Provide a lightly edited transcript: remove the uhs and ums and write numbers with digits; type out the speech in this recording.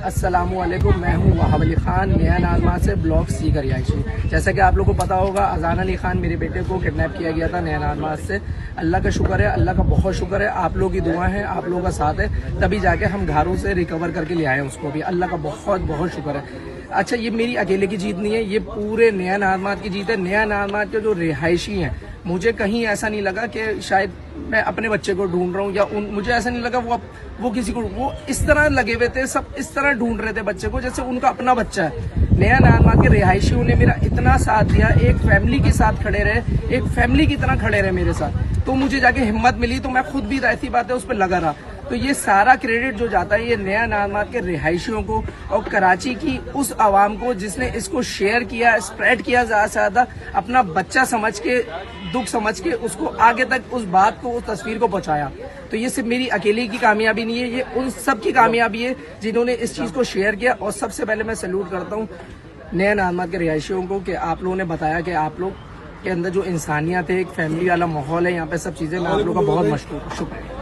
السلام علیکم، میں ہوں وہاب علی خان، نیا نازما سے بلاک سی کا رہائشی۔ جیسا کہ آپ لوگوں کو پتا ہوگا، اذان علی خان میرے بیٹے کو کڈنیپ کیا گیا تھا نیا نازما سے۔ اللہ کا شکر ہے، اللہ کا بہت شکر ہے، آپ لوگوں کی دعا ہے، آپ لوگوں کا ساتھ ہے، تبھی جا کے ہم گھروں سے ریکور کر کے لے آئے اس کو بھی۔ اللہ کا بہت بہت شکر ہے۔ اچھا، یہ میری اکیلے کی جیت نہیں ہے، یہ پورے نیا نازمات کی جیت ہے۔ نیا نازمات کے جو رہائشی ہیں، مجھے کہیں ایسا نہیں لگا کہ شاید میں اپنے بچے کو ڈھونڈ رہا ہوں، یا مجھے ایسا نہیں لگا وہ کسی کو، وہ اس طرح لگے ہوئے تھے، سب اس طرح ڈھونڈ رہے تھے بچے کو جیسے ان کا اپنا بچہ ہے۔ نیا نازمات کے رہائشیوں نے میرا اتنا ساتھ دیا، ایک فیملی کے ساتھ کھڑے رہے، ایک فیملی کی طرح کھڑے رہے میرے ساتھ، تو مجھے جا کے ہمت ملی، تو میں خود بھی ایسی بات ہے اس پہ لگا رہا۔ تو یہ سارا کریڈٹ جو جاتا ہے یہ نیا نازمات کے رہائشیوں کو اور کراچی کی اس عوام کو جس نے اس کو شیئر کیا، اسپریڈ کیا، زیادہ سے زیادہ اپنا بچہ سمجھ کے، دکھ سمجھ کے اس کو آگے تک اس بات کو، اس تصویر کو پہنچایا۔ تو یہ صرف میری اکیلی کی کامیابی نہیں ہے، یہ ان سب کی کامیابی ہے جنہوں نے اس چیز کو شیئر کیا۔ اور سب سے پہلے میں سیلوٹ کرتا ہوں نیا نازمات کے رہائشیوں کو کہ آپ لوگوں نے بتایا کہ آپ لوگ کے اندر جو انسانیت ہے، ایک فیملی والا ماحول ہے یہاں پہ، سب چیزیں، میں آپ لوگوں کا بہت مشکور، شکریہ۔